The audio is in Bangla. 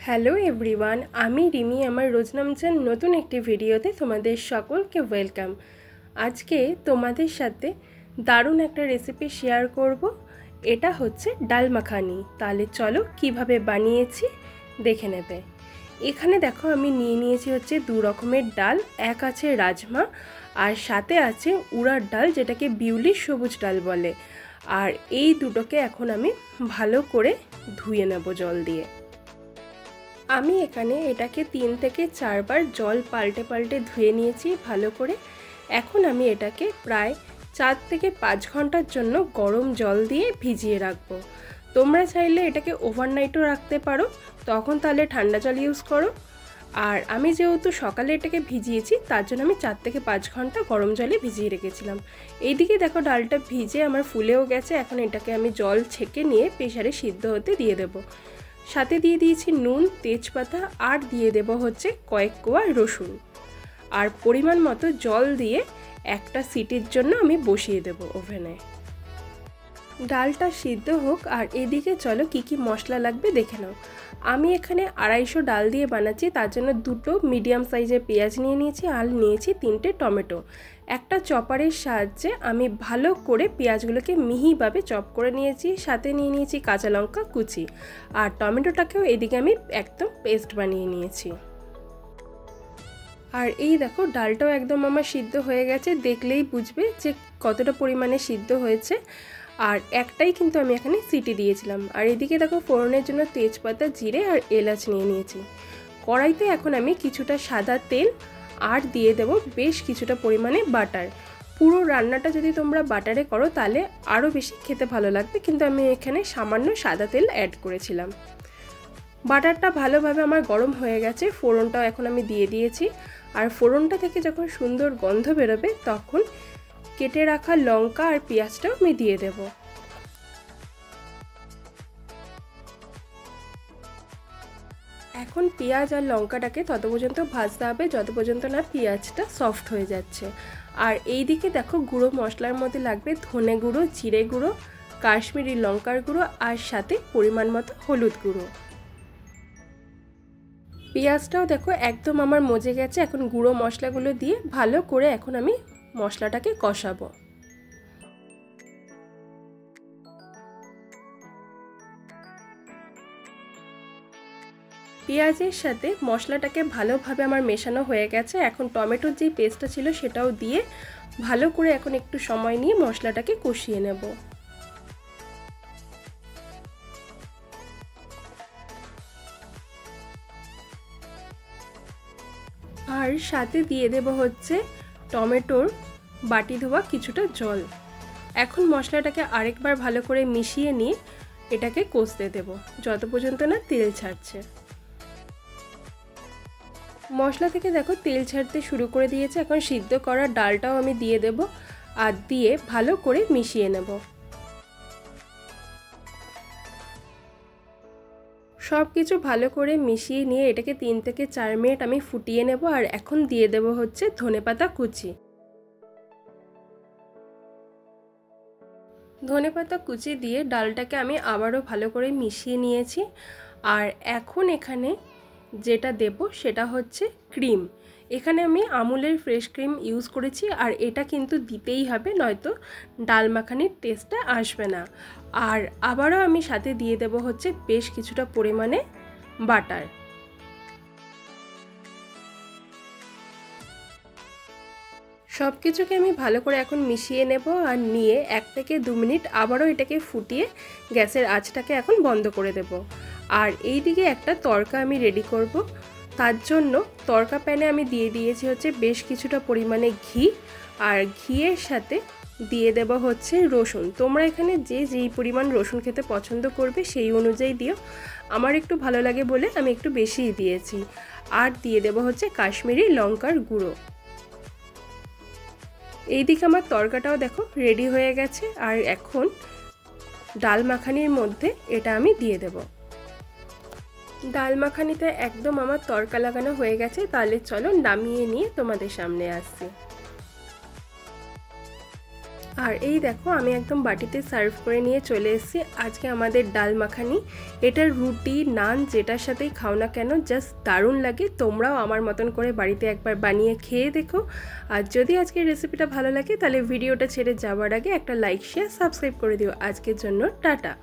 হ্যালো এভরিওয়ান, আমি রিমি। আমার রোজনামচান নতুন একটি ভিডিওতে তোমাদের সকলকে ওয়েলকাম। আজকে তোমাদের সাথে দারুণ একটা রেসিপি শেয়ার করব। এটা হচ্ছে ডাল মাখানি। তাহলে চলো কিভাবে বানিয়েছি দেখে নেবে। এখানে দেখো আমি নিয়ে নিয়েছি হচ্ছে দু রকমের ডাল। এক আছে রাজমা আর সাথে আছে উড়ার ডাল, যেটাকে বিউলির সবুজ ডাল বলে। আর এই দুটোকে এখন আমি ভালো করে ধুয়ে নেব জল দিয়ে। আমি এখানে এটাকে 3 থেকে 4 বার জল পাল্টে পাল্টে ধুয়ে নিয়েছি ভালো করে। এখন আমি এটাকে প্রায় 4 থেকে 5 ঘন্টার জন্য গরম জল দিয়ে ভিজিয়ে রাখবো। তোমরা চাইলে এটাকে ওভারনাইটও রাখতে পারো, তখন তাহলে ঠান্ডা জল ইউজ করো। আর আমি যেহেতু সকালে এটাকে ভিজিয়েছি, তার জন্য আমি 4 থেকে 5 ঘন্টা গরম জলে ভিজিয়ে রেখেছিলাম। এইদিকে দেখো ডালটা ভিজে আমার ফুলেও গেছে। এখন এটাকে আমি জল ছেঁকে নিয়ে প্রেসারে সিদ্ধ হতে দিয়ে দেবো। সাথে দিয়ে দিয়েছি নুন, তেজপাতা, আর দিয়ে দেব হচ্ছে কয়েক কোয়া রসুন। আর পরিমাণ মতো জল দিয়ে একটা সিটির জন্য আমি বসিয়ে দেব ওভেনে। ডালটা সিদ্ধ হোক, আর এদিকে চলো কি কি মশলা লাগবে দেখে নাও। আমি এখানে 250 ডাল দিয়ে বানাচ্ছি, তার জন্য দুটো মিডিয়াম সাইজের পেঁয়াজ নিয়ে নিয়েছি আর নিয়েছি 3টে টমেটো। একটা চপারের সাহায্যে আমি ভালো করে পেঁয়াজগুলোকে মিহিভাবে চপ করে নিয়েছি। সাথে নিয়ে নিয়েছি কাঁচা লঙ্কা কুচি, আর টমেটোটাকেও এদিকে আমি একদম পেস্ট বানিয়ে নিয়েছি। আর এই দেখো ডালটাও একদম আমার সিদ্ধ হয়ে গেছে, দেখলেই বুঝবে যে কতটা পরিমাণে সিদ্ধ হয়েছে। আর একটাই কিন্তু আমি এখানে সিটি দিয়েছিলাম। আর এদিকে দেখো ফোড়নের জন্য তেজপাতা, জিরে আর এলাচ নিয়ে নিয়েছি। কড়াইতে এখন আমি কিছুটা সাদা তেল আর দিয়ে দেব বেশ কিছুটা পরিমাণে বাটার। পুরো রান্নাটা যদি তোমরা বাটারে করো তাহলে আরও বেশি খেতে ভালো লাগবে, কিন্তু আমি এখানে সামান্য সাদা তেল অ্যাড করেছিলাম। বাটারটা ভালোভাবে আমার গরম হয়ে গেছে। ফোড়নটাও এখন আমি দিয়ে দিয়েছি। আর ফোড়নটা থেকে যখন সুন্দর গন্ধ বেরোবে তখন কেটে রাখা লঙ্কা আর পেঁয়াজটাও আমি দিয়ে দেব। এখন পেঁয়াজ আর লঙ্কাটাকে তত পর্যন্ত ভাজতে হবে যত পর্যন্ত না পেঁয়াজটা সফট হয়ে যাচ্ছে। আর এই দিকে দেখো গুঁড়ো মশলার মধ্যে লাগবে ধনে গুঁড়ো, জিরে গুঁড়ো, কাশ্মীরি লঙ্কার গুঁড়ো আর সাথে পরিমাণ মতো হলুদ গুঁড়ো। পেঁয়াজটাও দেখো একদম আমার মজে গেছে। এখন গুঁড়ো মশলাগুলো দিয়ে ভালো করে এখন আমি মশলাটাকে কষাবো। পেঁয়াজের সাথে মশলাটাকে ভালোভাবে আমার মেশানো হয়ে গেছে। এখন টমেটোর যে পেস্টটা ছিল সেটাও দিয়ে ভালো করে এখন একটু সময় নিয়ে মশলাটাকে কষিয়ে নেব। আর সাথে দিয়ে দেব হচ্ছে টমেটোর বাটি ধোয়া কিছুটা জল। এখন মশলাটাকে আরেকবার ভালো করে মিশিয়ে নিয়ে এটাকে কষতে দেব যত পর্যন্ত না তেল ছাড়ছে। মশলা থেকে দেখো তেল ছাড়তে শুরু করে দিয়েছে। এখন সিদ্ধ করা ডালটাও আমি দিয়ে দেব আর দিয়ে ভালো করে মিশিয়ে নেব। সব কিছু ভালো করে মিশিয়ে নিয়ে এটাকে 3 থেকে 4 মিনিট আমি ফুটিয়ে নেব। আর এখন দিয়ে দেব হচ্ছে ধনেপাতা কুচি। ধনেপাতা কুচি দিয়ে ডালটাকে আমি আবারও ভালো করে মিশিয়ে নিয়েছি। আর এখন এখানে যেটা দেব সেটা হচ্ছে ক্রিম। এখানে আমি আমুলের ফ্রেশ ক্রিম ইউজ করেছি, আর এটা কিন্তু দিতেই হবে, নয়তো ডাল মাখানির টেস্টটা আসবে না। আর আবারও আমি সাথে দিয়ে দেব হচ্ছে বেশ কিছুটা পরিমাণে বাটার। সব কিছুকে আমি ভালো করে এখন মিশিয়ে নেব আর নিয়ে 1 থেকে 2 মিনিট আবারও এটাকে ফুটিয়ে গ্যাসের আঁচটাকে এখন বন্ধ করে দেব। আর এই দিকে একটা তড়কা আমি রেডি করব। তার জন্য তড়কা প্যানে আমি দিয়ে দিয়েছি হচ্ছে বেশ কিছুটা পরিমাণে ঘি, আর ঘিয়ের সাথে দিয়ে দেব হচ্ছে রসুন। তোমরা এখানে যে যেই পরিমাণ রসুন খেতে পছন্দ করবে সেই অনুযায়ী দিও। আমার একটু ভালো লাগে বলে আমি একটু বেশিই দিয়েছি। আর দিয়ে দেব হচ্ছে কাশ্মীরি লঙ্কার গুঁড়ো। এইদিকে আমার তড়কাটাও দেখো রেডি হয়ে গেছে। আর এখন ডাল মাখানির মধ্যে এটা আমি দিয়ে দেব। ডাল মাখানিতে একদম আমার তড়কা লাগানো হয়ে গেছে। তাহলে চলো নামিয়ে নিয়ে তোমাদের সামনে আসছি। আর এই দেখো আমি একদম বাটিতে সার্ভ করে নিয়ে চলে এসেছি আজকে আমাদের ডাল মাখানি। এটা রুটি নান যেটার সাথেই খাও না কেন জাস্ট দারুণ লাগে। তোমরাও আমার মতন করে বাড়িতে একবার বানিয়ে খেয়ে দেখো। আর যদি আজকের রেসিপিটা ভালো লাগে তাহলে ভিডিওটা ছেড়ে যাওয়ার আগে একটা লাইক শেয়ার সাবস্ক্রাইব করে দিও। আজকের জন্য টাটা।